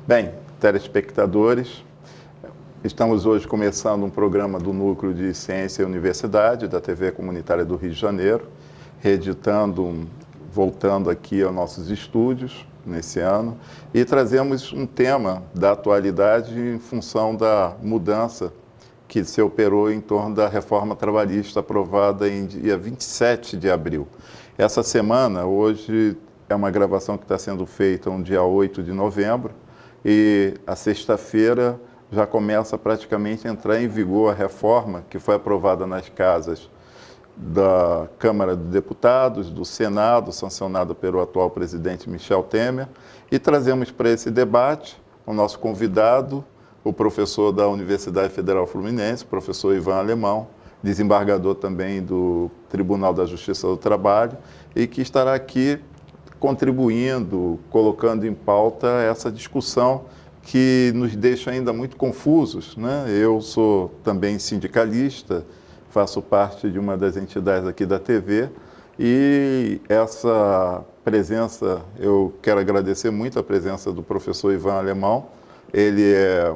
Bem, telespectadores, estamos hoje começando um programa do Núcleo de Ciência e Universidade da TV Comunitária do Rio de Janeiro, reeditando, voltando aqui aos nossos estúdios nesse ano, e trazemos um tema da atualidade em função da mudança que se operou em torno da reforma trabalhista aprovada em dia 27 de abril. Essa semana, hoje, é uma gravação que está sendo feita no dia 8 de novembro, e a sexta-feira já começa praticamente a entrar em vigor a reforma que foi aprovada nas casas da Câmara dos Deputados, do Senado, sancionada pelo atual presidente Michel Temer, e trazemos para esse debate o nosso convidado, o professor da Universidade Federal Fluminense, professor Ivan Alemão, desembargador também do Tribunal da Justiça do Trabalho, e que estará aqui contribuindo, colocando em pauta essa discussão que nos deixa ainda muito confusos, né? Eu sou também sindicalista, faço parte de uma das entidades aqui da TV, e essa presença, eu quero agradecer muito a presença do professor Ivan Alemão. Ele é,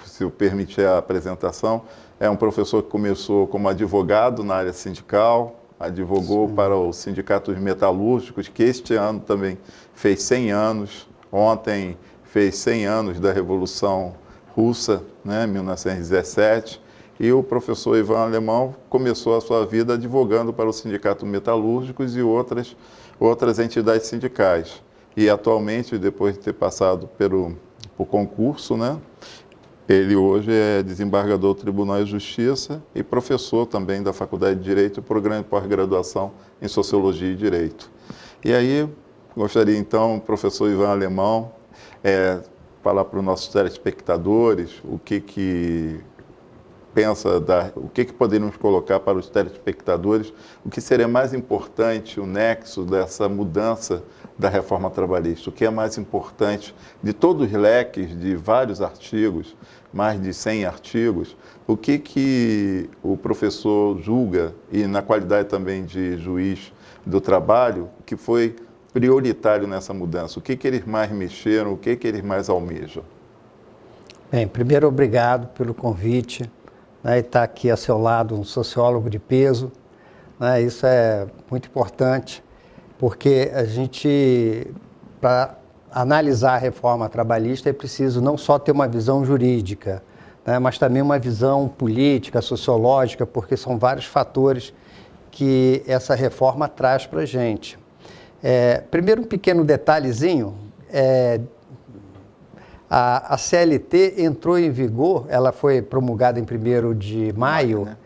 se eu permitir a apresentação, é um professor que começou como advogado na área sindical, advogou para o Sindicato dos Metalúrgicos, que este ano também fez 100 anos, ontem fez 100 anos da Revolução Russa, né, 1917, e o professor Ivan Alemão começou a sua vida advogando para o Sindicato Metalúrgicos e outras entidades sindicais. E atualmente, depois de ter passado por concurso, né, ele hoje é desembargador do Tribunal de Justiça e professor também da Faculdade de Direito e Programa de Pós-Graduação em Sociologia e Direito. E aí, gostaria então, professor Ivan Alemão, falar para os nossos telespectadores o que pensa, o que poderíamos colocar para os telespectadores, o que seria mais importante, o nexo dessa mudança da reforma trabalhista, o que é mais importante de todos os leques de vários artigos, mais de 100 artigos, o que o professor julga, e na qualidade também de juiz do trabalho, que foi prioritário nessa mudança, o que eles mais mexeram, o que eles mais almejam? Bem, primeiro, obrigado pelo convite, né, e estar aqui ao seu lado um sociólogo de peso, né, isso é muito importante, porque a gente, para analisar a reforma trabalhista, é preciso não só ter uma visão jurídica, né, mas também uma visão política, sociológica, porque são vários fatores que essa reforma traz para a gente. Primeiro, um pequeno detalhezinho, a CLT entrou em vigor, ela foi promulgada em 1º de maio, né?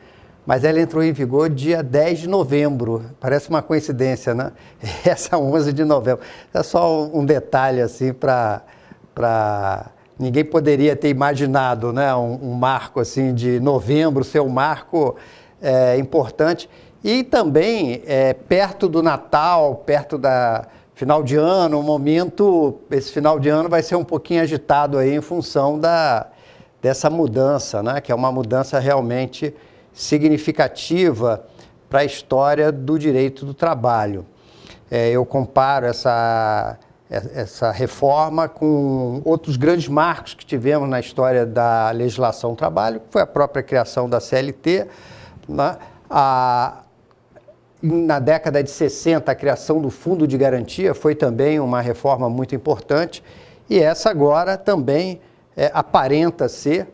Mas ela entrou em vigor dia 10 de novembro, parece uma coincidência, né? Essa 11 de novembro. É só um detalhe assim ninguém poderia ter imaginado, né? Um marco assim de novembro ser um marco importante. E também, perto do Natal, perto da final de ano, esse final de ano vai ser um pouquinho agitado aí em função dessa mudança, né? Que é uma mudança realmente significativa para a história do direito do trabalho. Eu comparo essa reforma com outros grandes marcos que tivemos na história da legislação do trabalho, que foi a própria criação da CLT, né? Na década de 60, a criação do Fundo de Garantia foi também uma reforma muito importante, e essa agora também aparenta ser,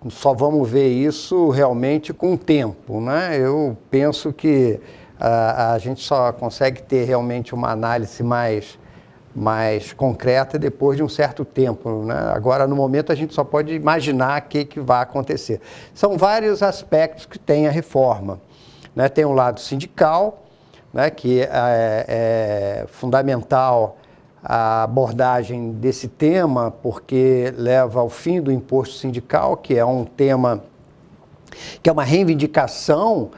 só vamos ver isso realmente com o tempo, né? Eu penso que a gente só consegue ter realmente uma análise mais concreta depois de um certo tempo, né? Agora, no momento, a gente só pode imaginar o que vai acontecer. São vários aspectos que tem a reforma, né? Tem o lado sindical, né, que é fundamental a abordagem desse tema, porque leva ao fim do imposto sindical, que é um tema, que é uma reivindicação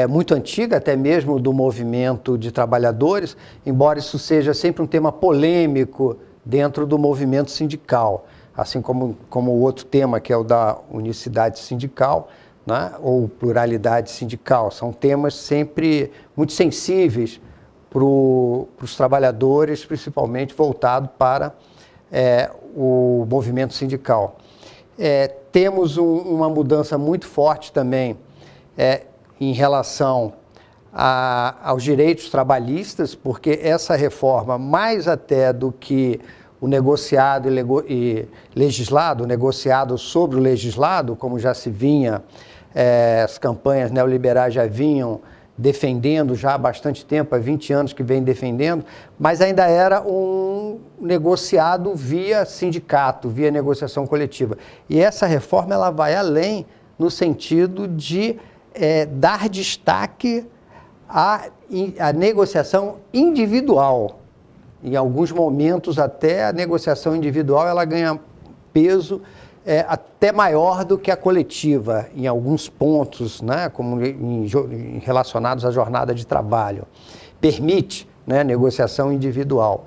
muito antiga, até mesmo do movimento de trabalhadores, embora isso seja sempre um tema polêmico dentro do movimento sindical, assim como o outro tema, que é o da unicidade sindical, né, ou pluralidade sindical. São temas sempre muito sensíveis para os trabalhadores, principalmente voltado para o movimento sindical. Temos uma mudança muito forte também em relação aos direitos trabalhistas, porque essa reforma, mais até do que o negociado e legislado, o negociado sobre o legislado, como já se vinha, as campanhas neoliberais já vinham defendendo já há bastante tempo, há 20 anos que vem defendendo, mas ainda era um negociado via sindicato, via negociação coletiva. E essa reforma ela vai além no sentido de dar destaque à negociação individual. Em alguns momentos até a negociação individual ela ganha peso até maior do que a coletiva, em alguns pontos, né, como relacionados à jornada de trabalho. Permite, né, a negociação individual.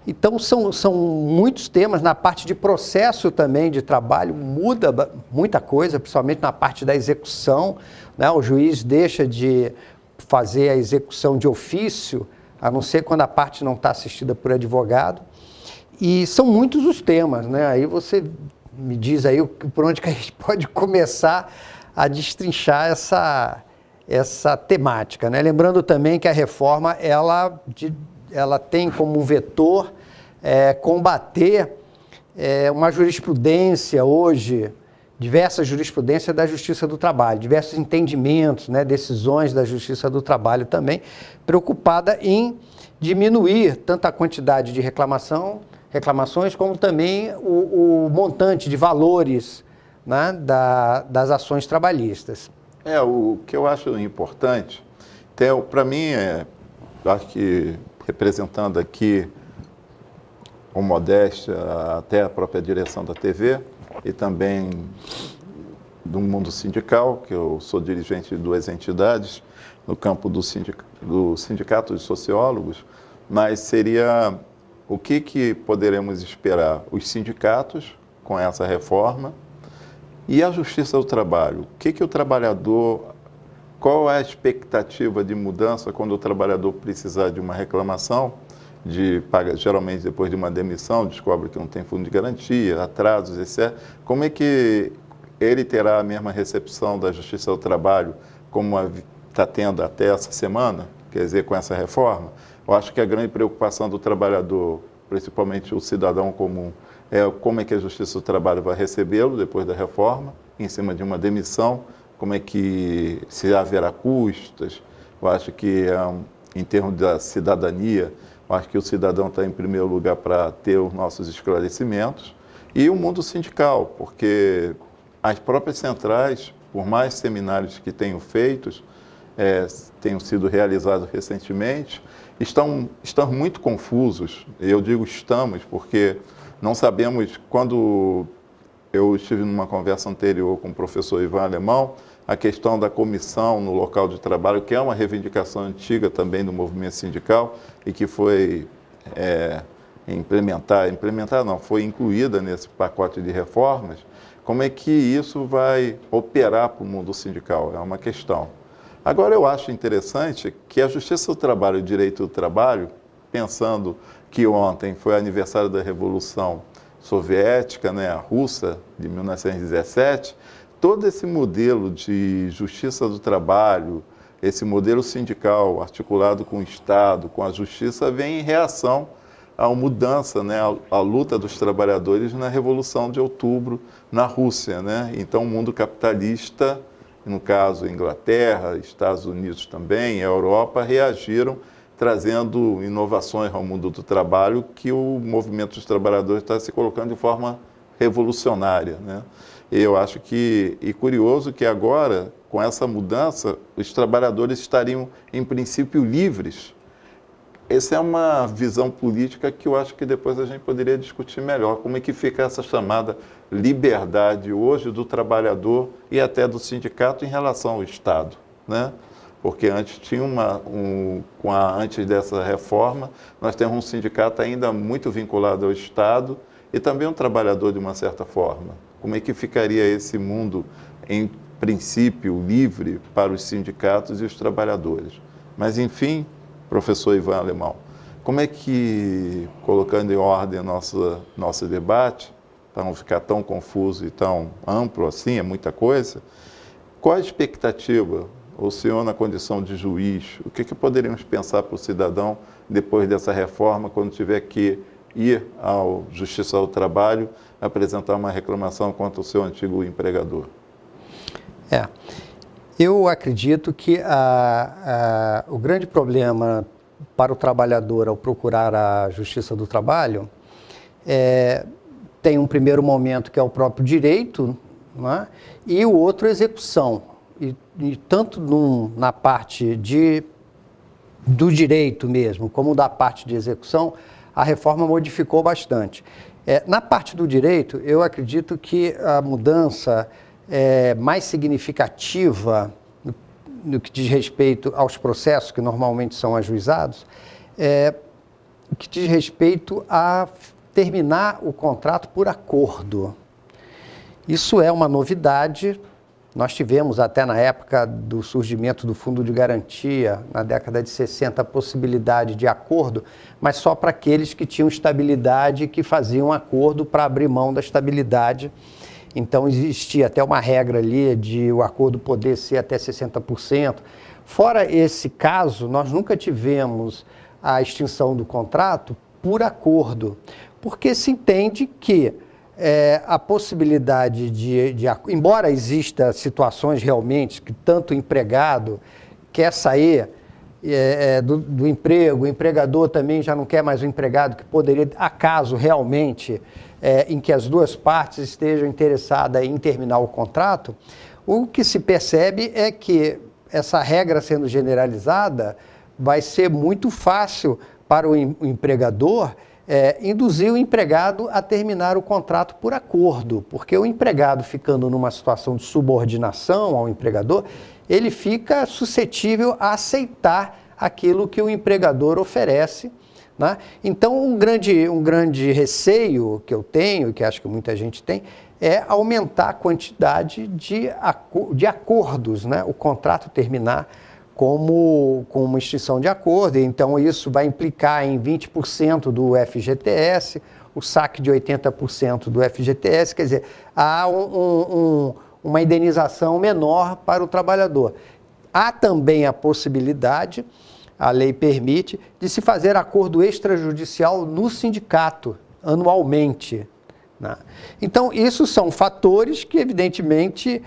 Então, são muitos temas. Na parte de processo também de trabalho, muda muita coisa, principalmente na parte da execução, né? O juiz deixa de fazer a execução de ofício, a não ser quando a parte não está assistida por advogado. E são muitos os temas, né? Aí você me diz aí por onde que a gente pode começar a destrinchar essa temática, né? Lembrando também que a reforma, ela tem como vetor combater uma jurisprudência hoje, diversas jurisprudências da Justiça do Trabalho, diversos entendimentos, né, decisões da Justiça do Trabalho também, preocupada em diminuir tanto a quantidade de reclamações, como também o montante de valores, né, das ações trabalhistas. O que eu acho importante, para mim, acho que representando aqui com modéstia até a própria direção da TV e também do mundo sindical, que eu sou dirigente de 2 entidades no campo do Sindicato de Sociólogos, mas seria o que poderemos esperar os sindicatos com essa reforma e a Justiça do Trabalho. O trabalhador, qual é a expectativa de mudança quando o trabalhador precisar de uma reclamação, geralmente depois de uma demissão, descobre que não tem fundo de garantia, atrasos, etc. Como é que ele terá a mesma recepção da Justiça do Trabalho como está tendo até essa semana, quer dizer, com essa reforma? Eu acho que a grande preocupação do trabalhador, principalmente o cidadão comum, é como é que a Justiça do Trabalho vai recebê-lo depois da reforma, em cima de uma demissão, como é que se haverá custas. Eu acho que, em termos da cidadania, eu acho que o cidadão está em primeiro lugar para ter os nossos esclarecimentos. E o mundo sindical, porque as próprias centrais, por mais seminários que tenham feitos, tenham sido realizados recentemente, estão muito confusos. Eu digo estamos, porque não sabemos. Quando eu estive numa conversa anterior com o professor Ivan Alemão, a questão da comissão no local de trabalho, que é uma reivindicação antiga também do movimento sindical e que foi foi incluída nesse pacote de reformas. Como é que isso vai operar para o mundo sindical? É uma questão. Agora, eu acho interessante que a Justiça do Trabalho e o Direito do Trabalho, pensando que ontem foi aniversário da Revolução Soviética, né, a russa, de 1917, todo esse modelo de justiça do trabalho, esse modelo sindical articulado com o Estado, com a justiça, vem em reação à mudança, né, à luta dos trabalhadores na Revolução de Outubro na Rússia, né? Então, o mundo capitalista, no caso Inglaterra, Estados Unidos também, a Europa, reagiram trazendo inovações ao mundo do trabalho que o movimento dos trabalhadores está se colocando de forma revolucionária, né? Eu acho e curioso que agora, com essa mudança, os trabalhadores estariam, em princípio, livres. Essa é uma visão política que eu acho que depois a gente poderia discutir melhor. Como é que fica essa chamada liberdade hoje do trabalhador e até do sindicato em relação ao Estado, né? Porque antes tinha antes dessa reforma, nós temos um sindicato ainda muito vinculado ao Estado e também um trabalhador de uma certa forma. Como é que ficaria esse mundo, em princípio, livre para os sindicatos e os trabalhadores? Mas, enfim, professor Ivan Alemão, como é que, colocando em ordem nosso debate, para não ficar tão confuso e tão amplo assim, é muita coisa, qual a expectativa, o senhor na condição de juiz, o que poderíamos pensar para o cidadão depois dessa reforma, quando tiver que ir ao Justiça do Trabalho apresentar uma reclamação contra o seu antigo empregador? Eu acredito que o grande problema para o trabalhador ao procurar a Justiça do Trabalho tem um primeiro momento que é o próprio direito, né? E o outro execução. E tanto na parte do direito mesmo, como da parte de execução, a reforma modificou bastante. Na parte do direito, eu acredito que a mudança mais significativa no que diz respeito aos processos que normalmente são ajuizados, o que diz respeito a terminar o contrato por acordo. Isso é uma novidade. Nós tivemos até na época do surgimento do Fundo de Garantia, na década de 60, a possibilidade de acordo, mas só para aqueles que tinham estabilidade e que faziam acordo para abrir mão da estabilidade. Então, existia até uma regra ali de o acordo poder ser até 60%. Fora esse caso, nós nunca tivemos a extinção do contrato por acordo, porque se entende que a possibilidade embora exista situações realmente que tanto o empregado quer sair do emprego, o empregador também já não quer mais o empregado, que poderia, acaso realmente, em que as duas partes estejam interessadas em terminar o contrato, o que se percebe é que essa regra sendo generalizada vai ser muito fácil para o empregador induzir o empregado a terminar o contrato por acordo, porque o empregado ficando numa situação de subordinação ao empregador, ele fica suscetível a aceitar aquilo que o empregador oferece, né? Então, um grande receio que eu tenho, e que acho que muita gente tem, é aumentar a quantidade de acordos, né? O contrato terminar como uma extinção de acordo, então isso vai implicar em 20% do FGTS, o saque de 80% do FGTS, quer dizer, há uma indenização menor para o trabalhador. Há também a possibilidade, a lei permite, de se fazer acordo extrajudicial no sindicato, anualmente, né? Então, isso são fatores que, evidentemente,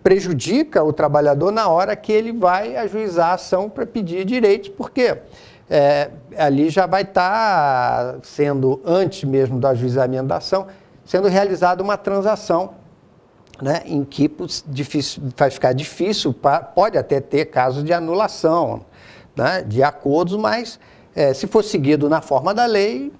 prejudica o trabalhador na hora que ele vai ajuizar a ação para pedir direitos, porque ali já vai estar sendo, antes mesmo do ajuizamento da ação, sendo realizada uma transação, né, em que vai ficar difícil, pode até ter casos de anulação, né, de acordos, mas se for seguido na forma da lei,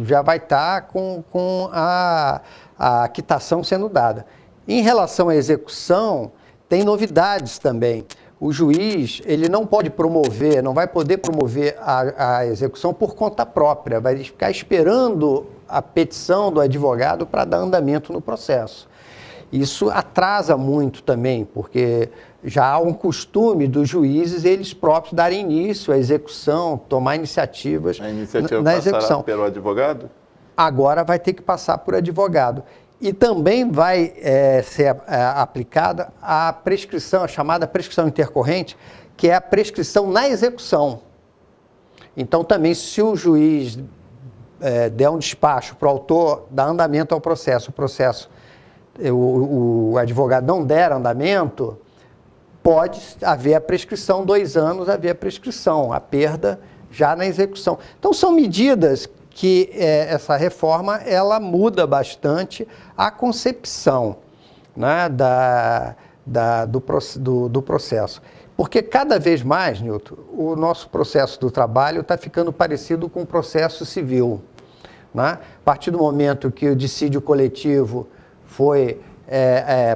já vai estar com a quitação sendo dada. Em relação à execução, tem novidades também. O juiz, ele não pode promover, não vai poder promover a execução por conta própria, vai ficar esperando a petição do advogado para dar andamento no processo. Isso atrasa muito também, porque já há um costume dos juízes eles próprios darem início à execução, tomar iniciativas na execução. A iniciativa passará pelo advogado? Agora vai ter que passar por advogado. E também vai ser aplicada a prescrição, a chamada prescrição intercorrente, que é a prescrição na execução. Então, também, se o juiz der um despacho para o autor dar andamento ao processo, o advogado não der andamento, pode haver a prescrição, 2 anos haver a prescrição, a perda já na execução. Então, são medidas que essa reforma ela muda bastante a concepção, né, do processo. Porque cada vez mais, Nilton, o nosso processo do trabalho está ficando parecido com o processo civil, né? A partir do momento que o dissídio coletivo foi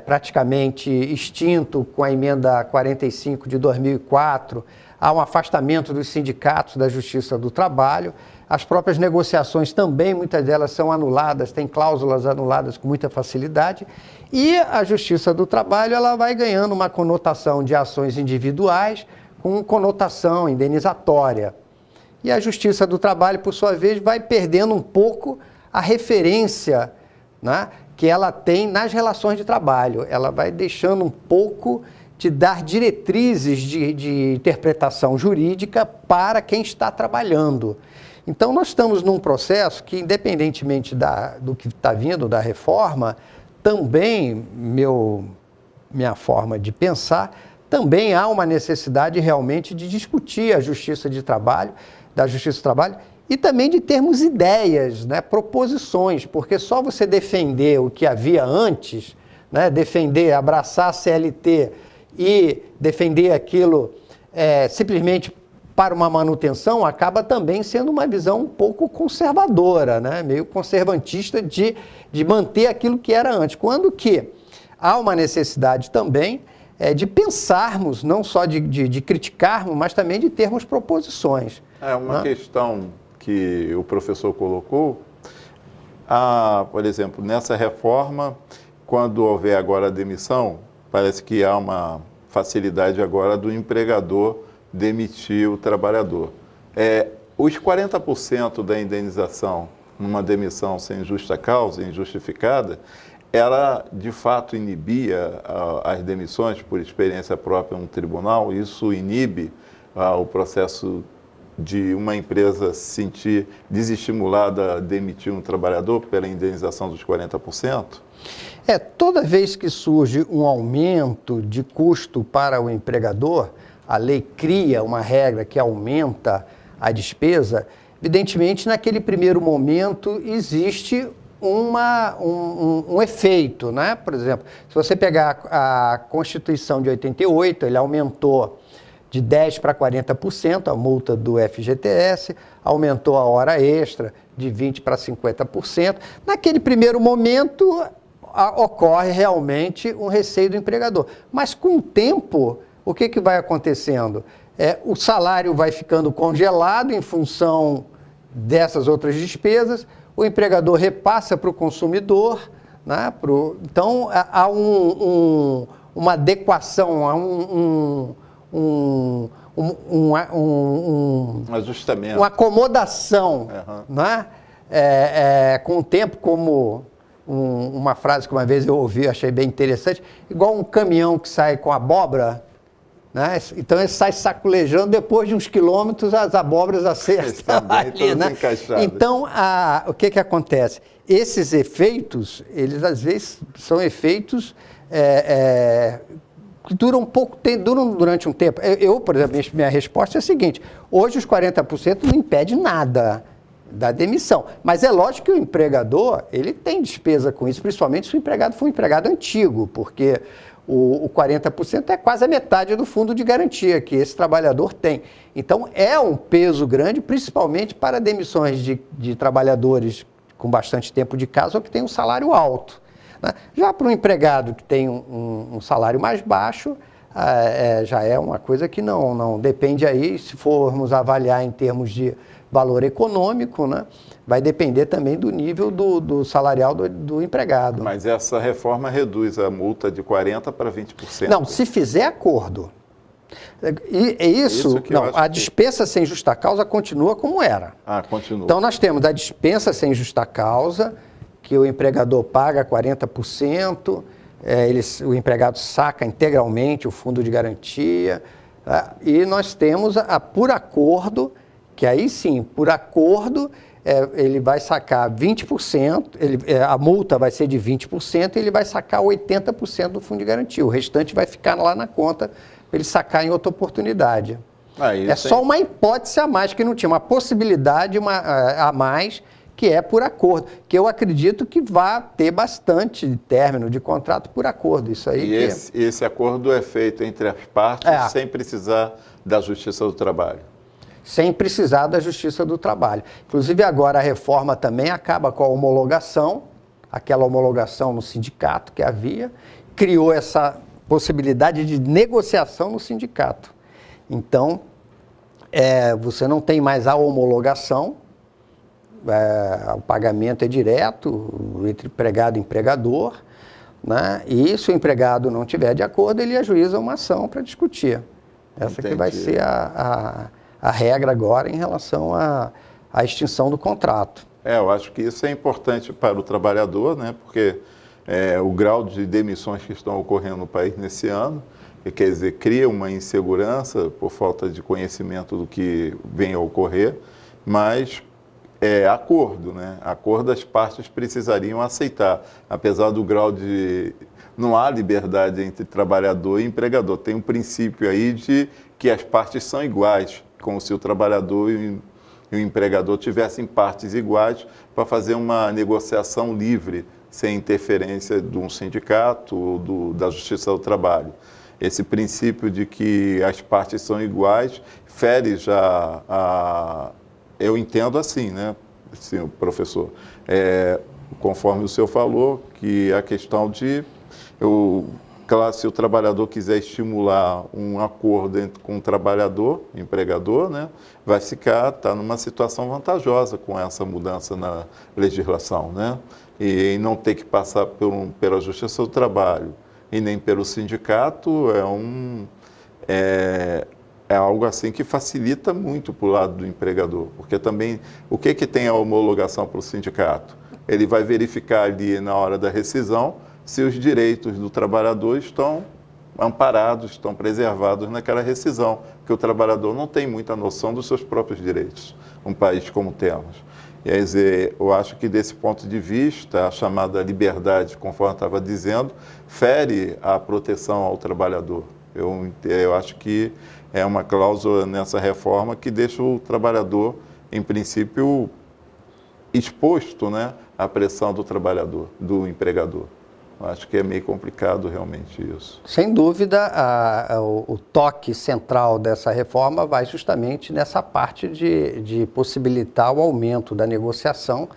praticamente extinto com a emenda 45 de 2004, há um afastamento dos sindicatos da Justiça do Trabalho. As próprias negociações também, muitas delas são anuladas, tem cláusulas anuladas com muita facilidade. E a Justiça do Trabalho ela vai ganhando uma conotação de ações individuais com conotação indenizatória, E a Justiça do Trabalho, por sua vez, vai perdendo um pouco a referência, né, que ela tem nas relações de trabalho. Ela vai deixando um pouco de dar diretrizes de interpretação jurídica para quem está trabalhando. Então, nós estamos num processo que, independentemente do que está vindo da reforma, também, minha forma de pensar, também há uma necessidade realmente de discutir a Justiça do Trabalho e também de termos ideias, né, proposições, porque só você defender o que havia antes, né, abraçar a CLT e defender aquilo simplesmente para uma manutenção, acaba também sendo uma visão um pouco conservadora, né, meio conservantista de manter aquilo que era antes, quando que há uma necessidade também de pensarmos, não só de criticarmos, mas também de termos proposições. É uma questão que o professor colocou, por exemplo, nessa reforma, quando houver agora a demissão, parece que há uma facilidade agora do empregador demitir o trabalhador. Os 40% da indenização numa demissão sem justa causa, injustificada, ela de fato inibia as demissões por experiência própria no tribunal, isso inibe o processo de uma empresa se sentir desestimulada a demitir um trabalhador pela indenização dos 40%? Toda vez que surge um aumento de custo para o empregador, a lei cria uma regra que aumenta a despesa, evidentemente, naquele primeiro momento existe um efeito, né? Por exemplo, se você pegar a Constituição de 88, ele aumentou de 10% para 40% a multa do FGTS, aumentou a hora extra de 20% para 50%. Naquele primeiro momento, ocorre realmente um receio do empregador. Mas com o tempo, o que vai acontecendo? O salário vai ficando congelado em função dessas outras despesas, o empregador repassa para o consumidor, né? Então, há uma adequação, há um ajustamento, uma acomodação, né? Com o tempo, como uma frase que uma vez eu ouvi, achei bem interessante, igual um caminhão que sai com abóbora, né? Então ele sai saculejando, depois de uns quilômetros as abóboras acertam ali, né? Então, o que acontece? Esses efeitos, eles às vezes são efeitos que duram durante um tempo. Eu, por exemplo, minha resposta é a seguinte: hoje os 40% não impede nada da demissão, mas é lógico que o empregador, ele tem despesa com isso, principalmente se o empregado for um empregado antigo, porque o 40% é quase a metade do fundo de garantia que esse trabalhador tem. Então, é um peso grande, principalmente para demissões de trabalhadores com bastante tempo de casa ou que tem um salário alto, né? Já para um empregado que tem um salário mais baixo, já é uma coisa que não depende aí, se formos avaliar em termos de valor econômico, né? Vai depender também do nível do salarial do empregado. Mas essa reforma reduz a multa de 40% para 20%. Não, se fizer acordo. A dispensa sem justa causa continua como era. Continua. Então, nós temos a dispensa sem justa causa, que o empregador paga 40%, o empregado saca integralmente o fundo de garantia, tá? E nós temos a por acordo, que aí sim, por acordo, ele vai sacar 20%, a multa vai ser de 20% e ele vai sacar 80% do fundo de garantia. O restante vai ficar lá na conta para ele sacar em outra oportunidade. Só uma hipótese a mais, que não tinha, uma possibilidade a mais, que é por acordo, que eu acredito que vai ter bastante término de contrato por acordo. Isso aí. Esse acordo é feito entre as partes sem precisar da Justiça do Trabalho. Sem precisar da Justiça do Trabalho. Inclusive, agora a reforma também acaba com a homologação, aquela homologação no sindicato que havia, criou essa possibilidade de negociação no sindicato. Então, você não tem mais a homologação, o pagamento é direto entre empregado e empregador, né? E se o empregado não tiver de acordo, ele ajuiza uma ação para discutir. Essa que vai ser a a regra agora em relação à extinção do contrato. Eu acho que isso é importante para o trabalhador, né? Porque o grau de demissões que estão ocorrendo no país nesse ano, quer dizer, cria uma insegurança por falta de conhecimento do que vem a ocorrer, mas acordo, né? Acordo as partes precisariam aceitar, apesar do grau de... Não há liberdade entre trabalhador e empregador. Tem um princípio aí de que as partes são iguais, como se o trabalhador e o empregador tivessem partes iguais para fazer uma negociação livre, sem interferência de um sindicato ou da Justiça do Trabalho. Esse princípio de que as partes são iguais fere já eu entendo assim, né, senhor professor, conforme o senhor falou, que a questão de, claro, se o trabalhador quiser estimular um acordo com o trabalhador, empregador, né, vai estar numa situação vantajosa com essa mudança na legislação, né, e não ter que passar pela Justiça do Trabalho e nem pelo sindicato é algo assim que facilita muito para o lado do empregador, porque também o que tem a homologação para o sindicato? Ele vai verificar ali na hora da rescisão se os direitos do trabalhador estão amparados, estão preservados naquela rescisão, porque o trabalhador não tem muita noção dos seus próprios direitos, um país como temos. Quer dizer, eu acho que desse ponto de vista, a chamada liberdade, conforme eu estava dizendo, fere a proteção ao trabalhador. Eu acho que é uma cláusula nessa reforma que deixa o trabalhador, em princípio, exposto, né, à pressão do trabalhador, do empregador. Eu acho que é meio complicado realmente isso. Sem dúvida, o toque central dessa reforma vai justamente nessa parte de possibilitar o aumento da negociação,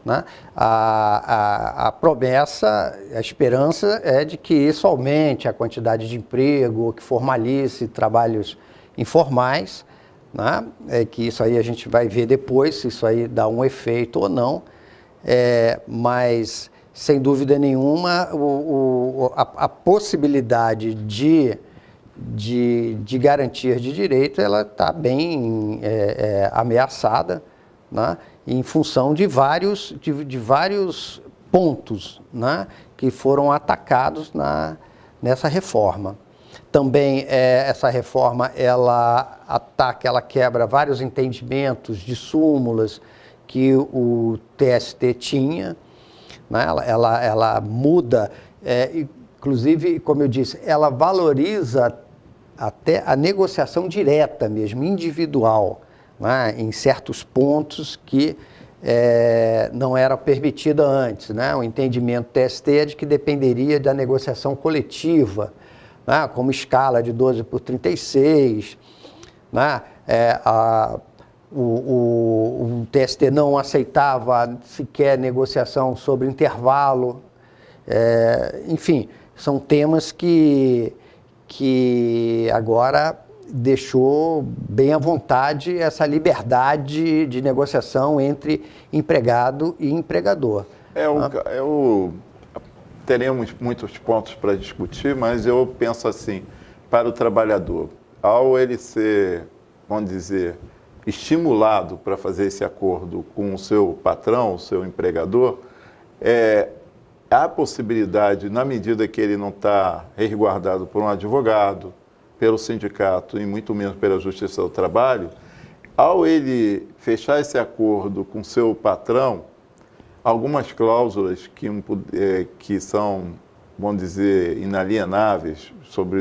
né? A promessa, a esperança é de que isso aumente a quantidade de emprego, que formalize trabalhos informais, né? Que isso aí a gente vai ver depois, se isso aí dá um efeito ou não, mas sem dúvida nenhuma a possibilidade de garantias de direito ela está bem ameaçada, né? Em função de vários pontos, né, que foram atacados nessa reforma. Também essa reforma ela ataca, ela quebra vários entendimentos de súmulas que o TST tinha, né? Ela muda, inclusive, como eu disse, ela valoriza até a negociação direta mesmo, individual, né, em certos pontos que não era permitida antes, né? O entendimento TST é de que dependeria da negociação coletiva, né, como escala de 12 por 36, né? O TST não aceitava sequer negociação sobre intervalo, enfim, são temas que agora deixou bem à vontade essa liberdade de negociação entre empregado e empregador. Teremos muitos pontos para discutir, mas eu penso assim, para o trabalhador, ao ele ser, vamos dizer, estimulado para fazer esse acordo com o seu patrão, o seu empregador, há possibilidade, na medida que ele não está resguardado por um advogado, pelo sindicato e muito menos pela Justiça do Trabalho, ao ele fechar esse acordo com seu patrão, algumas cláusulas que são, vamos dizer, inalienáveis sobre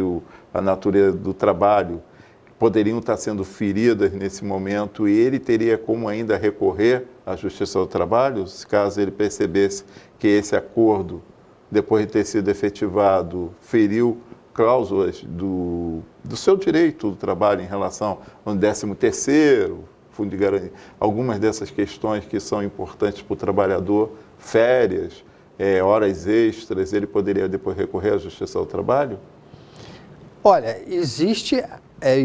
a natureza do trabalho, poderiam estar sendo feridas nesse momento e ele teria como ainda recorrer à Justiça do Trabalho, caso ele percebesse que esse acordo, depois de ter sido efetivado, feriu cláusulas do seu direito do trabalho em relação ao 13º, fundo de garantia, algumas dessas questões que são importantes para o trabalhador, férias, horas extras, ele poderia depois recorrer à Justiça do Trabalho? Olha, existe,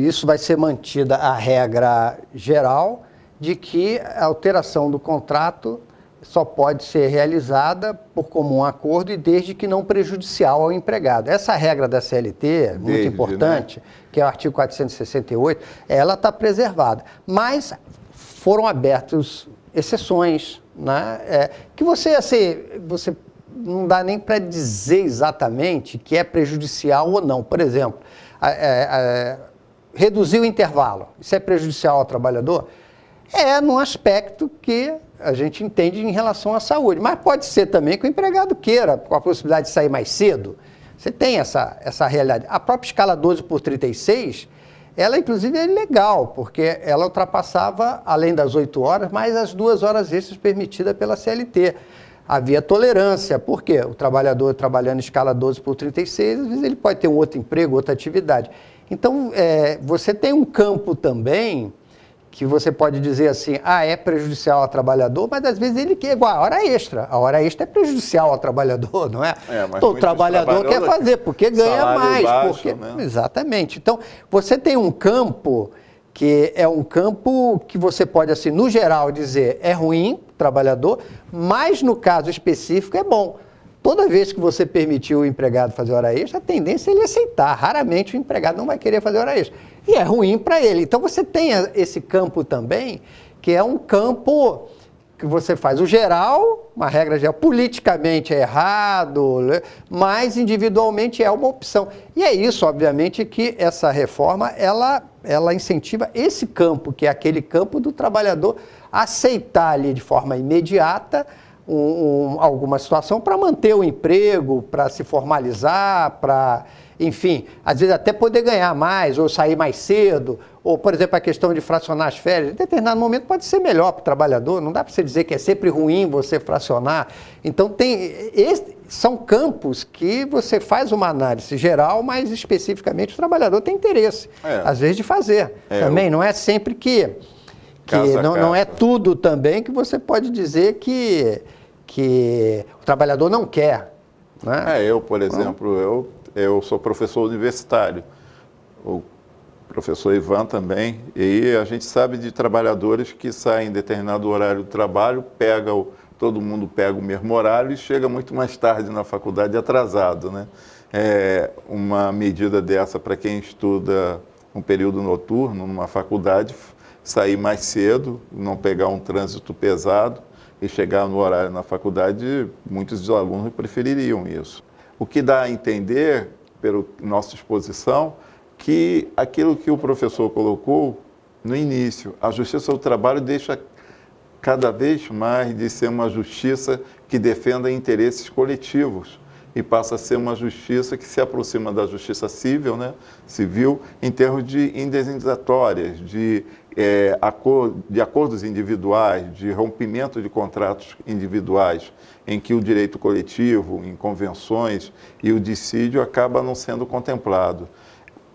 isso vai ser mantida a regra geral de que a alteração do contrato só pode ser realizada por comum acordo e desde que não prejudicial ao empregado. Essa regra da CLT, muito importante, que é o artigo 468, ela está preservada. Mas foram abertas exceções, né? Que você não dá nem para dizer exatamente que é prejudicial ou não. Por exemplo, reduzir o intervalo, isso é prejudicial ao trabalhador? É num aspecto que a gente entende em relação à saúde, mas pode ser também que o empregado queira, com a possibilidade de sair mais cedo. Você tem essa realidade. A própria escala 12/36, ela inclusive é legal, porque ela ultrapassava, além das 8 horas, mais as 2 horas extras permitidas pela CLT. Havia tolerância, por quê? O trabalhador trabalhando em escala 12/36, às vezes ele pode ter um outro emprego, outra atividade. Então, você tem um campo também que você pode dizer assim, é prejudicial ao trabalhador, mas às vezes ele quer, igual a hora extra. A hora extra é prejudicial ao trabalhador, não é? Mas então, o trabalhador quer fazer, porque ganha mais. Baixo, né? Exatamente. Então, você tem um campo que é um campo que você pode, assim, no geral, dizer é ruim, trabalhador, mas no caso específico é bom. Toda vez que você permitir o empregado fazer hora extra, a tendência é ele aceitar. Raramente o empregado não vai querer fazer hora extra. E é ruim para ele. Então você tem esse campo também, que é um campo que você faz o geral, uma regra geral, politicamente é errado, mas individualmente é uma opção. E é isso, obviamente, que essa reforma, ela incentiva esse campo, que é aquele campo do trabalhador, aceitar ali de forma imediata alguma situação para manter o emprego, para se formalizar, para, enfim, às vezes até poder ganhar mais ou sair mais cedo, ou, por exemplo, a questão de fracionar as férias, em determinado momento pode ser melhor para o trabalhador, não dá para você dizer que é sempre ruim você fracionar. Então, são campos que você faz uma análise geral, mas especificamente o trabalhador tem interesse, às vezes, de fazer. Também não é sempre que não é tudo também que você pode dizer que o trabalhador não quer. Né? Eu, por exemplo, eu sou professor universitário, o professor Ivan também, e a gente sabe de trabalhadores que saem em determinado horário do trabalho, todo mundo pega o mesmo horário e chega muito mais tarde na faculdade atrasado. Né? Uma medida dessa para quem estuda um período noturno numa faculdade, sair mais cedo, não pegar um trânsito pesado e chegar no horário na faculdade, muitos dos alunos prefeririam isso. O que dá a entender, pela nossa exposição, que aquilo que o professor colocou no início, a justiça do trabalho deixa cada vez mais de ser uma justiça que defenda interesses coletivos e passa a ser uma justiça que se aproxima da justiça civil, né, civil, em termos de indenizatórias, de acordos individuais, de rompimento de contratos individuais, em que o direito coletivo, em convenções e o dissídio acaba não sendo contemplado.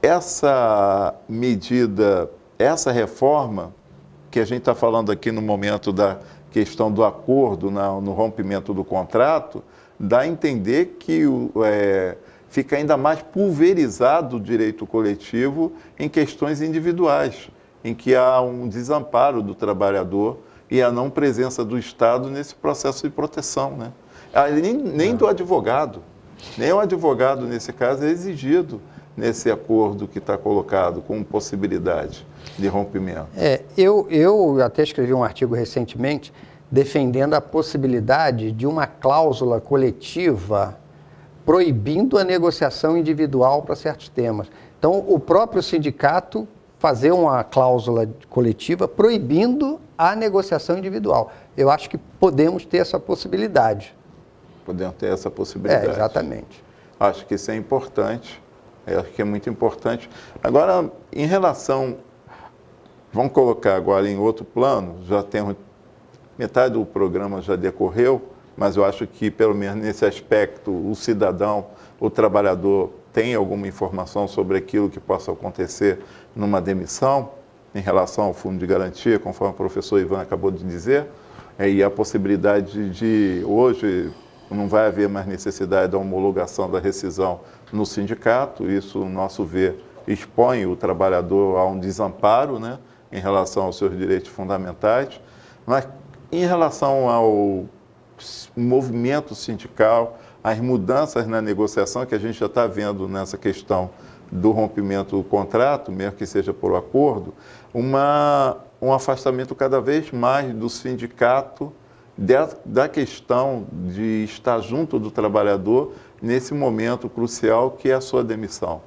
Essa medida, essa reforma, que a gente está falando aqui no momento da questão do acordo, no rompimento do contrato, dá a entender que fica ainda mais pulverizado o direito coletivo em questões individuais, em que há um desamparo do trabalhador e a não presença do Estado nesse processo de proteção. Né? Nem do advogado, nem o advogado, nesse caso, é exigido nesse acordo que está colocado com possibilidade de rompimento. Eu até escrevi um artigo recentemente defendendo a possibilidade de uma cláusula coletiva proibindo a negociação individual para certos temas. Então, o próprio sindicato fazer uma cláusula coletiva proibindo a negociação individual. Eu acho que podemos ter essa possibilidade. Podemos ter essa possibilidade. Exatamente. Acho que isso é importante, acho que é muito importante. Agora, em relação, vamos colocar agora em outro plano, já temos, metade do programa já decorreu, mas eu acho que, pelo menos nesse aspecto, o cidadão, o trabalhador, tem alguma informação sobre aquilo que possa acontecer numa demissão, em relação ao fundo de garantia, conforme o professor Ivan acabou de dizer, e a possibilidade de, hoje, não vai haver mais necessidade da homologação da rescisão no sindicato, isso, no nosso ver, expõe o trabalhador a um desamparo, né, em relação aos seus direitos fundamentais, mas em relação ao movimento sindical, as mudanças na negociação que a gente já está vendo nessa questão do rompimento do contrato, mesmo que seja por acordo, um afastamento cada vez mais do sindicato da questão de estar junto do trabalhador nesse momento crucial que é a sua demissão.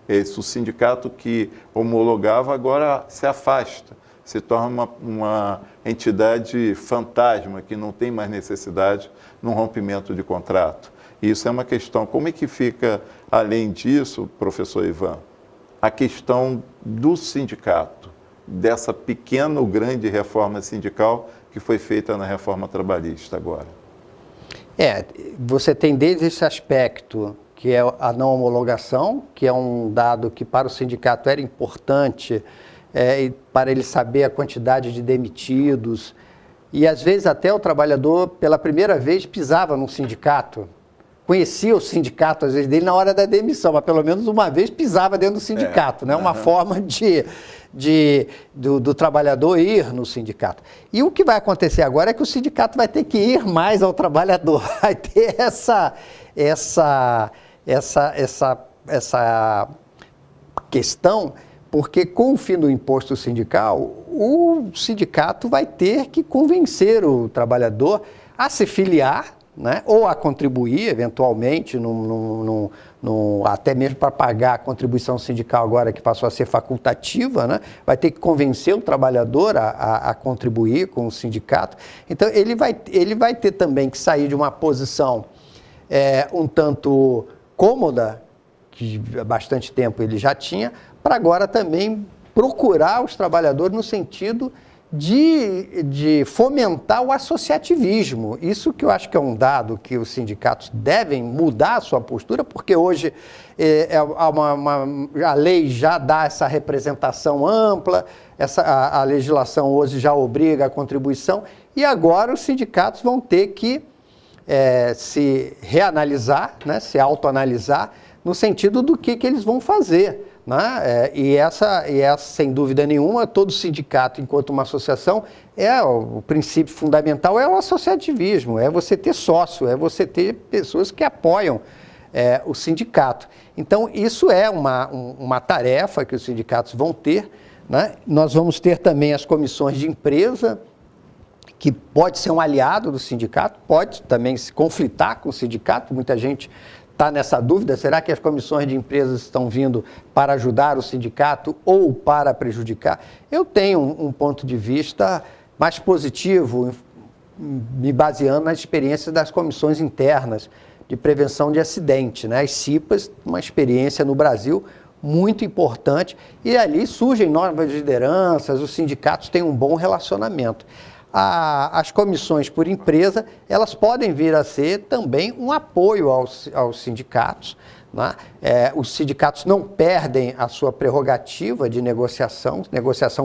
O sindicato que homologava agora se afasta, se torna uma entidade fantasma que não tem mais necessidade no rompimento de contrato. Isso é uma questão. Como é que fica, além disso, professor Ivan, a questão do sindicato, dessa pequena ou grande reforma sindical que foi feita na reforma trabalhista agora? Você tem desde esse aspecto, que é a não homologação, que é um dado que para o sindicato era importante, para ele saber a quantidade de demitidos, e às vezes até o trabalhador, pela primeira vez, pisava num sindicato, conhecia o sindicato, às vezes, dele na hora da demissão, mas pelo menos uma vez pisava dentro do sindicato, né? Uma forma do trabalhador ir no sindicato. E o que vai acontecer agora é que o sindicato vai ter que ir mais ao trabalhador, vai ter essa questão, porque com o fim do imposto sindical, o sindicato vai ter que convencer o trabalhador a se filiar, né, ou a contribuir, eventualmente, até mesmo para pagar a contribuição sindical agora que passou a ser facultativa, né, vai ter que convencer o trabalhador a contribuir com o sindicato. Então, ele vai ter também que sair de uma posição um tanto cômoda, que há bastante tempo ele já tinha, para agora também procurar os trabalhadores no sentido de fomentar o associativismo. Isso que eu acho que é um dado que os sindicatos devem mudar a sua postura, porque hoje a lei já dá essa representação ampla, a legislação hoje já obriga a contribuição, e agora os sindicatos vão ter que se reanalisar, né, se autoanalisar, no sentido do que eles vão fazer. Né? E essa, sem dúvida nenhuma, todo sindicato, enquanto uma associação, o princípio fundamental é o associativismo, é você ter sócio, é você ter pessoas que apoiam o sindicato. Então, isso é uma tarefa que os sindicatos vão ter. Né? Nós vamos ter também as comissões de empresa, que pode ser um aliado do sindicato, pode também se conflitar com o sindicato, muita gente está nessa dúvida, será que as comissões de empresas estão vindo para ajudar o sindicato ou para prejudicar? Eu tenho um ponto de vista mais positivo, me baseando nas experiências das comissões internas de prevenção de acidente, né? As CIPAs, uma experiência no Brasil muito importante, e ali surgem novas lideranças, os sindicatos têm um bom relacionamento. As comissões por empresa, elas podem vir a ser também um apoio aos sindicatos. Né? Os sindicatos não perdem a sua prerrogativa de negociação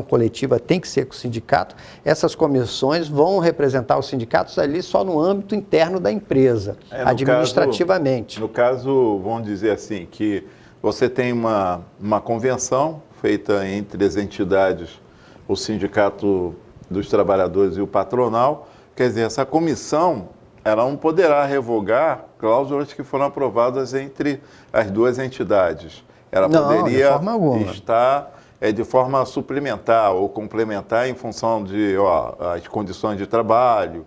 coletiva tem que ser com o sindicato. Essas comissões vão representar os sindicatos ali só no âmbito interno da empresa, administrativamente. No caso, vamos dizer assim, que você tem uma convenção feita entre as entidades, o sindicato dos trabalhadores e o patronal, quer dizer, essa comissão, ela não poderá revogar cláusulas que foram aprovadas entre as duas entidades. Ela poderia estar de forma suplementar ou complementar em função de as condições de trabalho,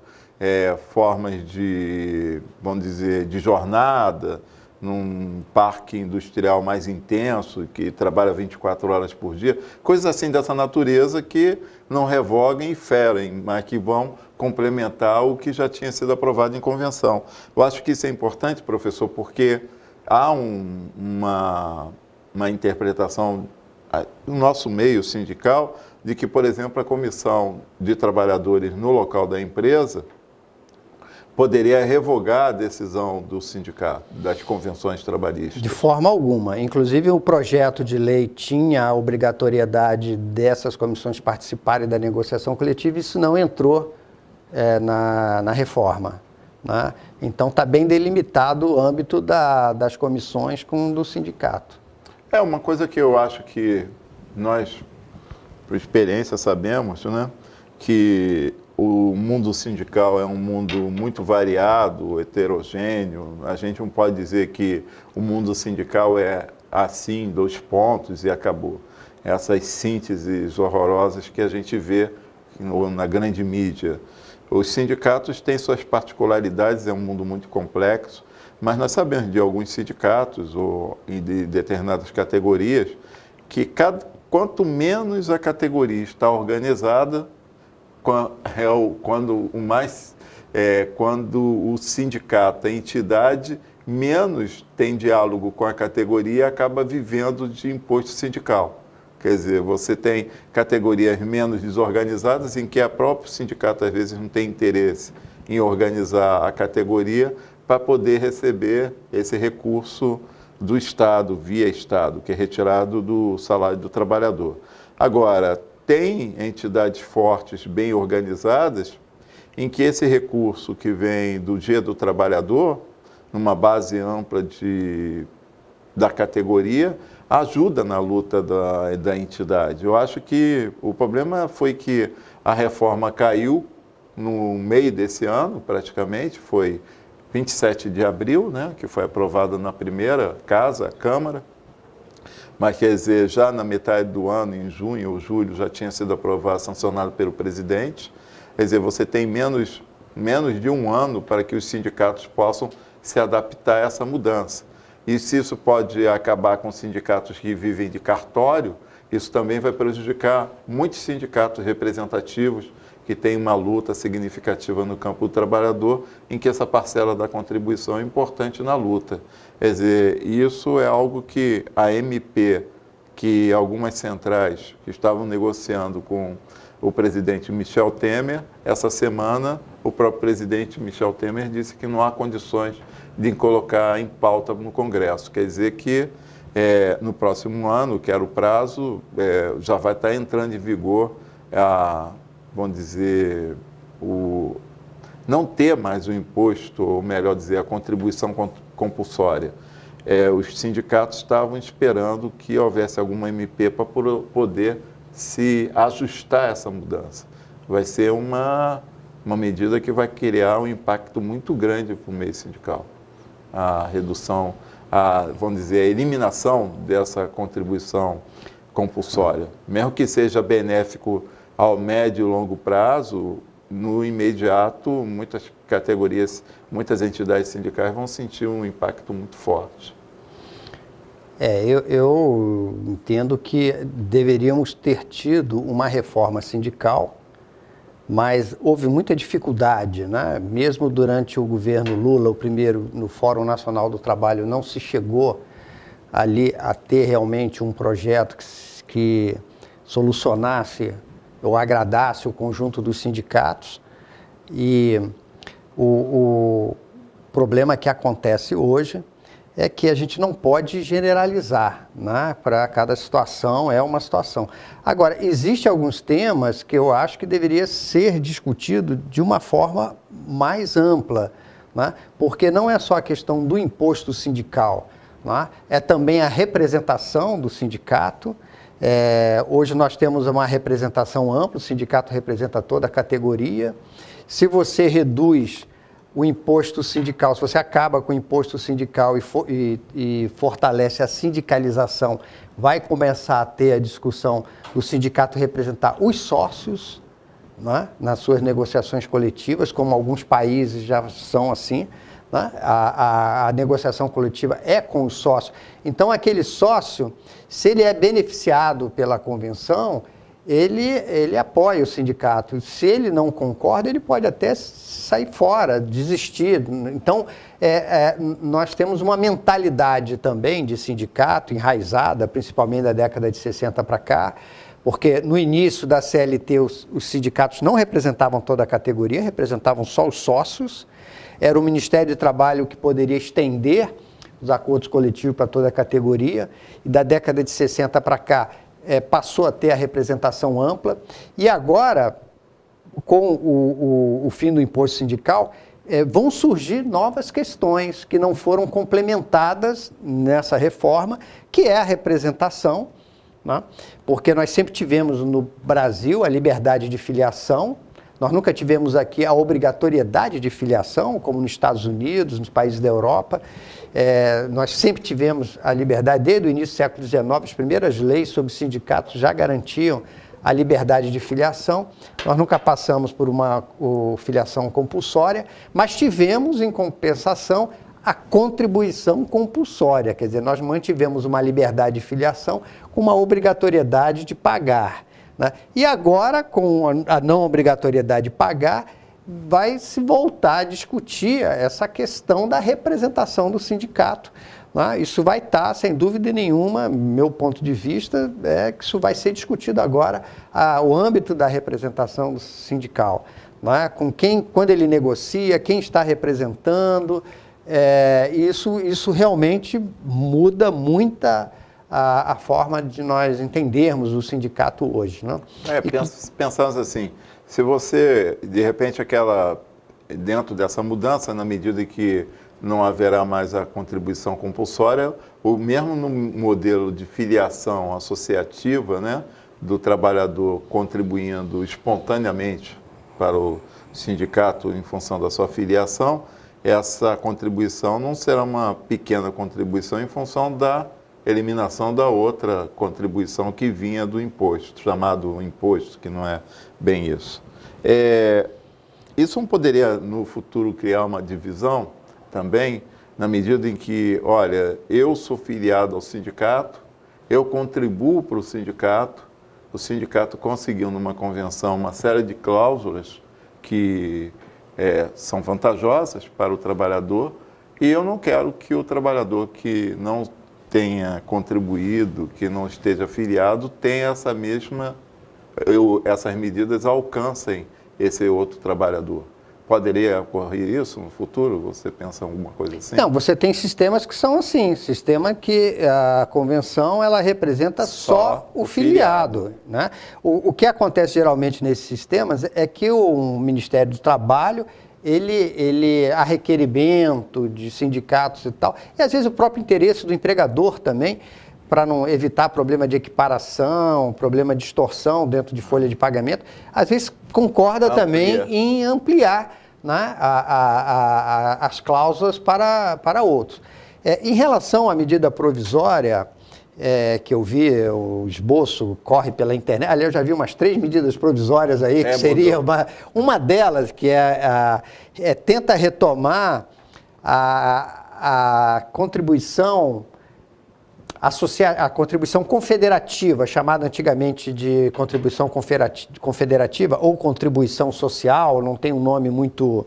formas de, vamos dizer, de jornada, num parque industrial mais intenso, que trabalha 24 horas por dia, coisas assim dessa natureza que não revogam e ferem, mas que vão complementar o que já tinha sido aprovado em convenção. Eu acho que isso é importante, professor, porque há uma interpretação no nosso meio sindical de que, por exemplo, a comissão de trabalhadores no local da empresa poderia revogar a decisão do sindicato, das convenções trabalhistas? De forma alguma. Inclusive, o projeto de lei tinha a obrigatoriedade dessas comissões participarem da negociação coletiva, e isso não entrou na reforma. Né? Então, está bem delimitado o âmbito das comissões com o do sindicato. É uma coisa que eu acho que nós, por experiência, sabemos, né, que o mundo sindical é um mundo muito variado, heterogêneo. A gente não pode dizer que o mundo sindical é assim, 2 pontos e acabou. Essas sínteses horrorosas que a gente vê na grande mídia. Os sindicatos têm suas particularidades, é um mundo muito complexo, mas nós sabemos de alguns sindicatos ou de determinadas categorias que quanto menos a categoria está organizada, quando o sindicato, a entidade, menos tem diálogo com a categoria e acaba vivendo de imposto sindical. Quer dizer, você tem categorias menos desorganizadas em que a próprio sindicato, às vezes, não tem interesse em organizar a categoria para poder receber esse recurso do Estado, via Estado, que é retirado do salário do trabalhador. Agora, tem entidades fortes, bem organizadas, em que esse recurso que vem do Dia do Trabalhador, numa base ampla da categoria, ajuda na luta da entidade. Eu acho que o problema foi que a reforma caiu no meio desse ano, praticamente, foi 27 de abril, né, que foi aprovada na primeira casa, a Câmara, mas quer dizer, já na metade do ano, em junho ou julho, já tinha sido aprovado, sancionado pelo presidente. Quer dizer, você tem menos de um ano para que os sindicatos possam se adaptar a essa mudança. E se isso pode acabar com sindicatos que vivem de cartório, isso também vai prejudicar muitos sindicatos representativos que têm uma luta significativa no campo do trabalhador, em que essa parcela da contribuição é importante na luta. Quer dizer, isso é algo que a MP, que algumas centrais que estavam negociando com o presidente Michel Temer, essa semana o próprio presidente Michel Temer disse que não há condições de colocar em pauta no Congresso. Quer dizer que no próximo ano, que era o prazo, já vai estar entrando em vigor vamos dizer, não ter mais o imposto, ou melhor dizer, a contribuição compulsória. Os sindicatos estavam esperando que houvesse alguma MP para poder se ajustar a essa mudança. Vai ser uma medida que vai criar um impacto muito grande para o meio sindical. A redução, vamos dizer, a eliminação dessa contribuição compulsória. Mesmo que seja benéfico ao médio e longo prazo, no imediato, muitas categorias, muitas entidades sindicais vão sentir um impacto muito forte. Eu entendo que deveríamos ter tido uma reforma sindical, mas houve muita dificuldade, né? Mesmo durante o governo Lula, o primeiro, no Fórum Nacional do Trabalho, não se chegou ali a ter realmente um projeto que solucionasse ou agradasse o conjunto dos sindicatos. E o problema que acontece hoje é que a gente não pode generalizar, né? Para cada situação é uma situação. Agora, existem alguns temas que eu acho que deveria ser discutido de uma forma mais ampla, né? Porque não é só a questão do imposto sindical, né? É também a representação do sindicato. Hoje nós temos uma representação ampla, o sindicato representa toda a categoria. Se você reduz o imposto sindical, se você acaba com o imposto sindical e fortalece a sindicalização, vai começar a ter a discussão do sindicato representar os sócios, né, nas suas negociações coletivas, como alguns países já são assim, né? A negociação coletiva é com os sócios. Então, aquele sócio, se ele é beneficiado pela convenção, ele apoia o sindicato. Se ele não concorda, ele pode até sair fora, desistir. Então, nós temos uma mentalidade também de sindicato enraizada, principalmente da década de 60 para cá, porque no início da CLT os sindicatos não representavam toda a categoria, representavam só os sócios. Era o Ministério do Trabalho que poderia estender os acordos coletivos para toda a categoria, e da década de 60 para cá passou a ter a representação ampla, e agora, com o fim do imposto sindical, vão surgir novas questões que não foram complementadas nessa reforma, que é a representação, né? Porque nós sempre tivemos no Brasil a liberdade de filiação, Nós nunca tivemos aqui a obrigatoriedade de filiação, como nos Estados Unidos, nos países da Europa. Nós sempre tivemos a liberdade, desde o início do século XIX, as primeiras leis sobre sindicatos já garantiam a liberdade de filiação. Nós nunca passamos por uma filiação compulsória, mas tivemos, em compensação, a contribuição compulsória, quer dizer, nós mantivemos uma liberdade de filiação com uma obrigatoriedade de pagar, né? E agora, com a não obrigatoriedade de pagar, vai se voltar a discutir essa questão da representação do sindicato, né? Isso vai estar, sem dúvida nenhuma, meu ponto de vista, é que isso vai ser discutido agora, o âmbito da representação sindical, né? Com quem, quando ele negocia, quem está representando. Isso realmente muda muito a forma de nós entendermos o sindicato hoje, né? Pensamos assim, se você, de repente, dentro dessa mudança, na medida em que não haverá mais a contribuição compulsória, ou mesmo no modelo de filiação associativa, né, do trabalhador contribuindo espontaneamente para o sindicato em função da sua filiação, essa contribuição não será uma pequena contribuição em função da eliminação da outra contribuição que vinha do imposto, chamado imposto, que não é bem isso. Isso não poderia, no futuro, criar uma divisão também, na medida em que, olha, eu sou filiado ao sindicato, eu contribuo para o sindicato conseguiu, numa convenção, uma série de cláusulas que são vantajosas para o trabalhador, e eu não quero que o trabalhador que não tenha contribuído, que não esteja afiliado, tenha essas medidas alcancem esse outro trabalhador. Poderia ocorrer isso no futuro? Você pensa em alguma coisa assim? Não, você tem sistemas que são assim, sistema que a convenção ela representa só o filiado, né? O que acontece geralmente nesses sistemas é que o Ministério do Trabalho, ele há requerimento de sindicatos e tal, e às vezes o próprio interesse do empregador também, para não evitar problema de equiparação, problema de distorção dentro de folha de pagamento, às vezes concorda também em ampliar, né, as cláusulas para outros. Em relação à medida provisória, que eu vi, o esboço corre pela internet, aliás, eu já vi umas 3 medidas provisórias aí, que seria uma delas, que tenta retomar a contribuição a contribuição confederativa, chamada antigamente de contribuição confederativa ou contribuição social, não tem um nome muito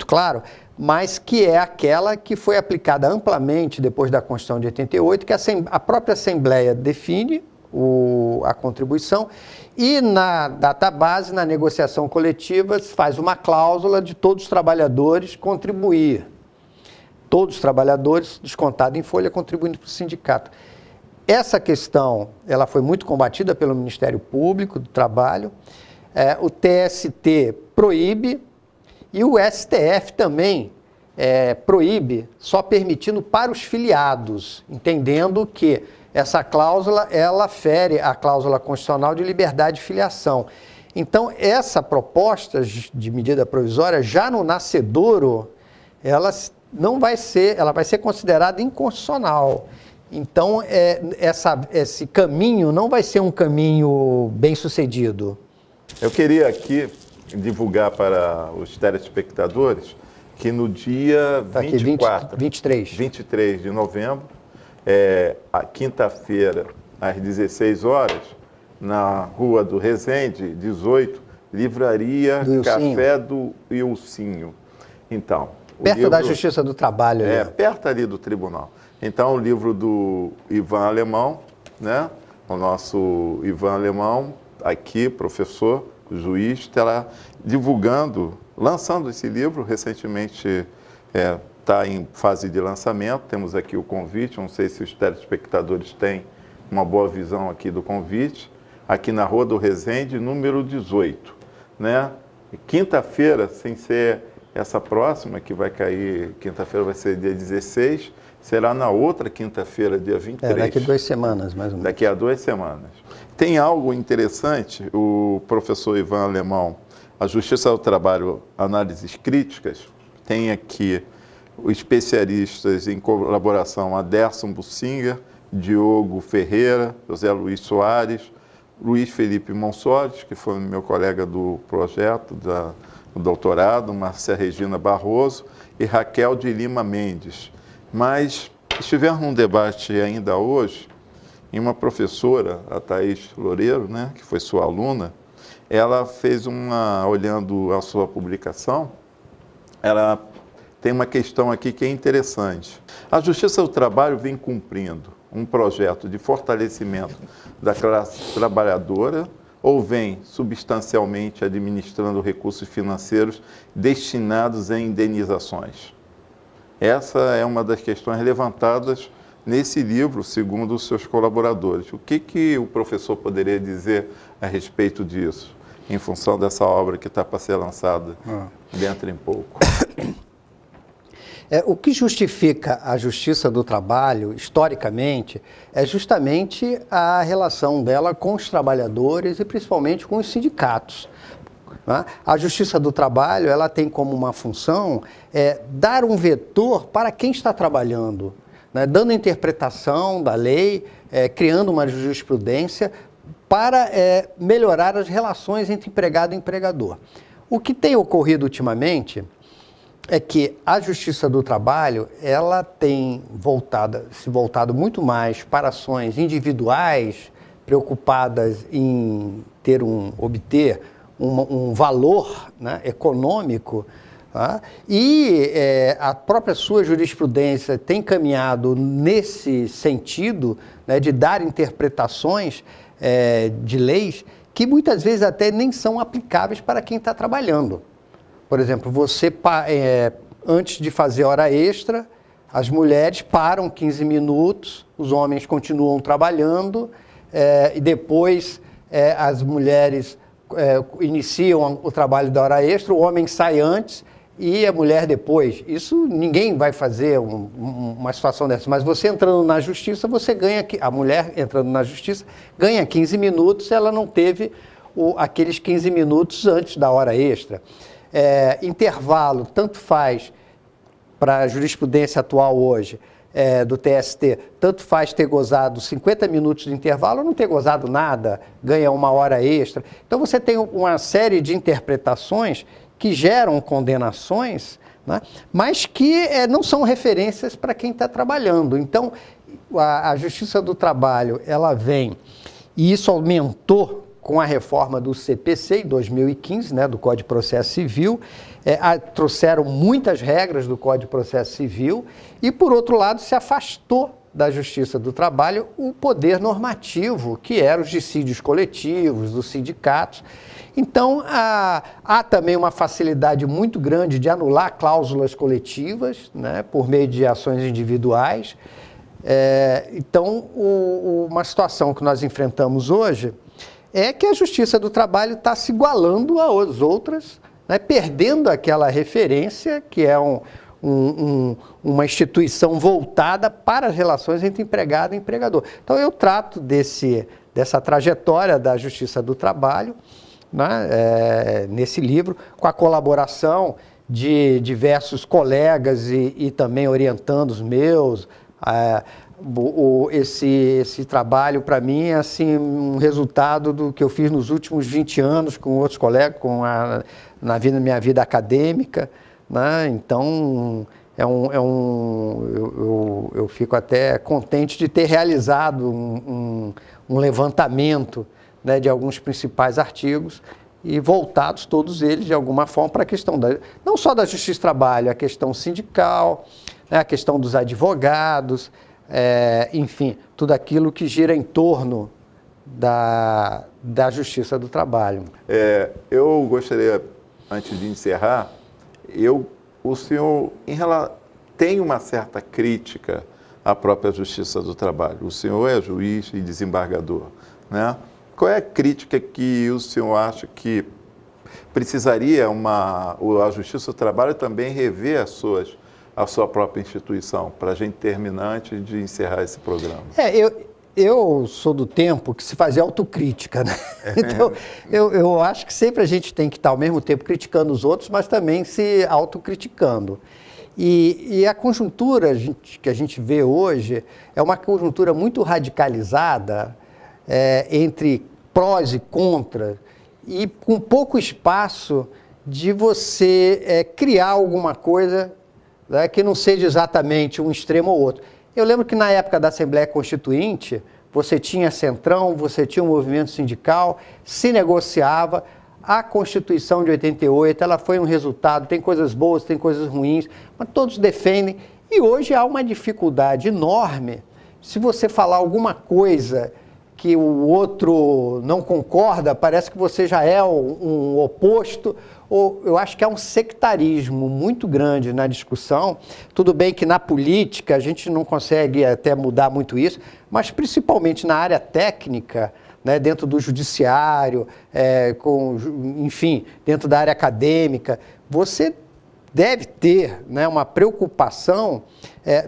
claro, mas que é aquela que foi aplicada amplamente depois da Constituição de 88, que a própria Assembleia define a contribuição e na database, na negociação coletiva, faz uma cláusula de todos os trabalhadores contribuir. Todos os trabalhadores, descontado em folha, contribuindo para o sindicato. Essa questão ela foi muito combatida pelo Ministério Público do Trabalho, o TST proíbe e o STF também proíbe, só permitindo para os filiados, entendendo que essa cláusula ela fere a cláusula constitucional de liberdade de filiação. Então, essa proposta de medida provisória, já no nascedouro, ela vai ser considerada inconstitucional. Então, esse caminho não vai ser um caminho bem sucedido. Eu queria aqui divulgar para os telespectadores que no dia 23 de novembro, a quinta-feira, às 16 horas, na Rua do Resende, 18, Livraria Café do Ilcinho. Então, perto da Justiça do Trabalho. Perto ali do tribunal. Então, o livro do Ivan Alemão, né? O nosso Ivan Alemão, aqui, professor, juiz, estará lançando esse livro. Recentemente está em fase de lançamento. Temos aqui o convite, não sei se os telespectadores têm uma boa visão aqui do convite. Aqui na Rua do Resende, número 18. Né? Quinta-feira, sem ser essa próxima, que vai cair, quinta-feira vai ser dia 16, será na outra quinta-feira, dia 23. Daqui a 2 semanas, mais ou menos. Daqui a 2 semanas. Tem algo interessante, o professor Ivan Alemão a Justiça do Trabalho, análises críticas, tem aqui os especialistas em colaboração Aderson Bussinger, Diogo Ferreira, José Luiz Soares, Luiz Felipe Monsoles, que foi meu colega do projeto, do doutorado, Márcia Regina Barroso e Raquel de Lima Mendes. Mas estivemos num debate ainda hoje, e uma professora, a Thaís Loureiro, né, que foi sua aluna, ela fez olhando a sua publicação, ela tem uma questão aqui que é interessante. A Justiça do Trabalho vem cumprindo um projeto de fortalecimento da classe trabalhadora ou vem substancialmente administrando recursos financeiros destinados a indenizações? Essa é uma das questões levantadas nesse livro, segundo os seus colaboradores. O que o professor poderia dizer a respeito disso, em função dessa obra que está para ser lançada dentro em pouco? O que justifica a Justiça do Trabalho, historicamente, é justamente a relação dela com os trabalhadores e principalmente com os sindicatos. A Justiça do Trabalho, ela tem como uma função dar um vetor para quem está trabalhando, né, dando interpretação da lei, criando uma jurisprudência para melhorar as relações entre empregado e empregador. O que tem ocorrido ultimamente é que a Justiça do Trabalho, ela tem se voltado muito mais para ações individuais, preocupadas em obter um valor, né, econômico, tá? E a própria sua jurisprudência tem caminhado nesse sentido, né, de dar interpretações de leis que muitas vezes até nem são aplicáveis para quem está trabalhando. Por exemplo, antes de fazer hora extra, as mulheres param 15 minutos, os homens continuam trabalhando, e depois as mulheres iniciam o trabalho da hora extra, o homem sai antes e a mulher depois. Isso ninguém vai fazer uma situação dessa, mas você entrando na justiça, você ganha, a mulher entrando na justiça ganha 15 minutos, ela não teve aqueles 15 minutos antes da hora extra. Intervalo, tanto faz para a jurisprudência atual hoje do TST, tanto faz ter gozado 50 minutos de intervalo ou não ter gozado nada, ganha uma hora extra. Então você tem uma série de interpretações que geram condenações, né, mas que não são referências para quem está trabalhando. Então a Justiça do Trabalho, ela vem, e isso aumentou com a reforma do CPC em 2015, né, do Código de Processo Civil, trouxeram muitas regras do Código de Processo Civil e, por outro lado, se afastou da Justiça do Trabalho o poder normativo, que eram os dissídios coletivos, dos sindicatos. Então, há também uma facilidade muito grande de anular cláusulas coletivas, né, por meio de ações individuais. Então, uma situação que nós enfrentamos hoje é que a Justiça do Trabalho está se igualando às outras, né, perdendo aquela referência que é uma instituição voltada para as relações entre empregado e empregador. Então, eu trato dessa trajetória da Justiça do Trabalho, né, nesse livro, com a colaboração de diversos colegas e também orientandos meus. Esse trabalho, para mim, é assim, um resultado do que eu fiz nos últimos 20 anos com outros colegas, na minha vida acadêmica, né? Então, eu fico até contente de ter realizado um levantamento, né, de alguns principais artigos e voltados todos eles, de alguma forma, para a questão não só da Justiça do Trabalho, a questão sindical, né, a questão dos advogados, enfim, tudo aquilo que gira em torno da Justiça do Trabalho. Eu gostaria, antes de encerrar, o senhor tem uma certa crítica à própria Justiça do Trabalho. O senhor é juiz e desembargador, né? Qual é a crítica que o senhor acha que precisaria a Justiça do Trabalho também rever a sua própria instituição, para a gente terminar antes de encerrar esse programa? eu sou do tempo que se fazia autocrítica, né? Então, eu acho que sempre a gente tem que estar ao mesmo tempo criticando os outros, mas também se autocriticando. E a conjuntura que a gente vê hoje é uma conjuntura muito radicalizada entre prós e contras, e com pouco espaço de você criar alguma coisa, né, que não seja exatamente um extremo ou outro. Eu lembro que na época da Assembleia Constituinte, você tinha centrão, você tinha um movimento sindical, se negociava. A Constituição de 88, ela foi um resultado, tem coisas boas, tem coisas ruins, mas todos defendem. E hoje há uma dificuldade enorme. Se você falar alguma coisa que o outro não concorda, parece que você já é um oposto. Ou eu acho que há um sectarismo muito grande na discussão. Tudo bem que na política a gente não consegue até mudar muito isso, mas principalmente na área técnica, né, dentro do judiciário, enfim, dentro da área acadêmica, você deve ter, né, uma preocupação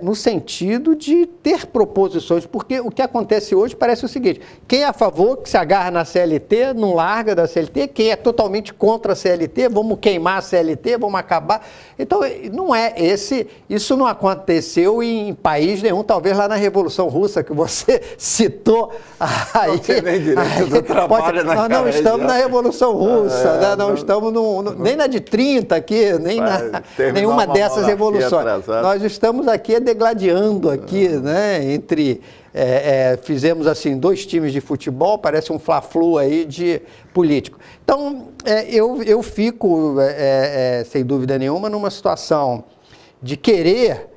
no sentido de ter proposições, porque o que acontece hoje parece o seguinte: quem é a favor, que se agarra na CLT, não larga da CLT, quem é totalmente contra a CLT, vamos queimar a CLT, vamos acabar. Então, não é isso não aconteceu em país nenhum, talvez lá na Revolução Russa, que você citou. Aí, não tem nem direito do trabalho nós não estamos na Revolução Russa, né? Não estamos nem na de 30 aqui, nem nenhuma dessas revoluções. Nós estamos aqui degladiando aqui, né, entre... fizemos assim 2 times de futebol, parece um fla-flu aí de político. Então, eu fico, sem dúvida nenhuma, numa situação de querer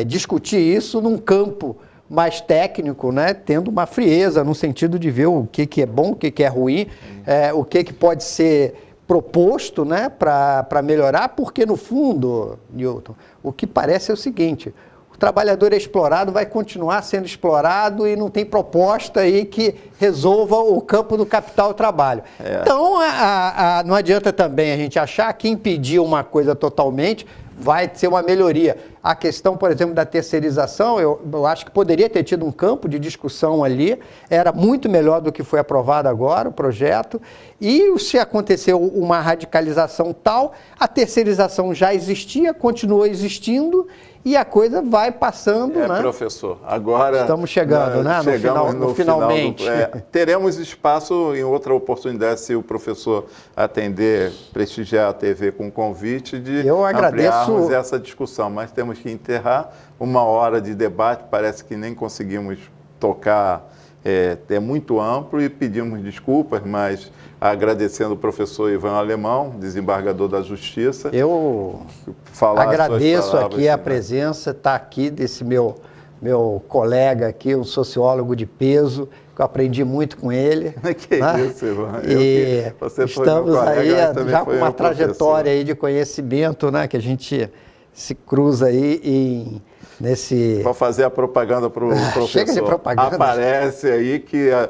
discutir isso num campo mais técnico, né, tendo uma frieza no sentido de ver o que é bom, o que é ruim, o que pode ser proposto, né, para melhorar, porque no fundo, Newton, o que parece é o seguinte: o trabalhador explorado vai continuar sendo explorado e não tem proposta aí que resolva o campo do capital-trabalho. Então, não adianta também a gente achar que impedir uma coisa totalmente vai ser uma melhoria. A questão, por exemplo, da terceirização, eu acho que poderia ter tido um campo de discussão ali, era muito melhor do que foi aprovado agora, o projeto, e se aconteceu uma radicalização tal, a terceirização já existia, continuou existindo, e a coisa vai passando, né? Professor, agora... Estamos chegando, né? No finalmente. Teremos espaço em outra oportunidade, se o professor atender, prestigiar a TV com convite, de ampliarmos essa discussão. Mas temos que enterrar 1 hora de debate, parece que nem conseguimos tocar, é muito amplo, e pedimos desculpas, mas agradecendo o professor Ivan Alemão, desembargador da Justiça. Eu agradeço aqui a presença, está aqui desse meu colega aqui, um sociólogo de peso, que eu aprendi muito com ele. Que né? Isso, Ivan. Você estamos colega, aí já com uma trajetória aí de conhecimento, né, que a gente se cruza aí nesse... Vou fazer a propaganda para o professor. Chega de propaganda. Aparece aí que a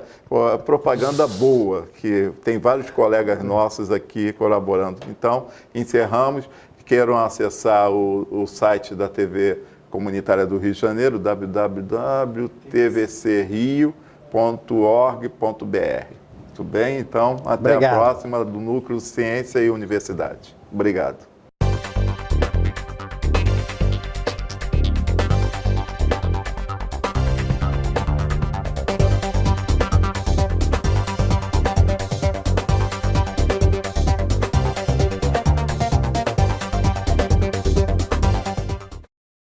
propaganda boa, que tem vários colegas nossos aqui colaborando. Então, encerramos. Queiram acessar o site da TV Comunitária do Rio de Janeiro, www.tvcrio.org.br. Tudo bem? Então, até a próxima do Núcleo Ciência e Universidade. Obrigado.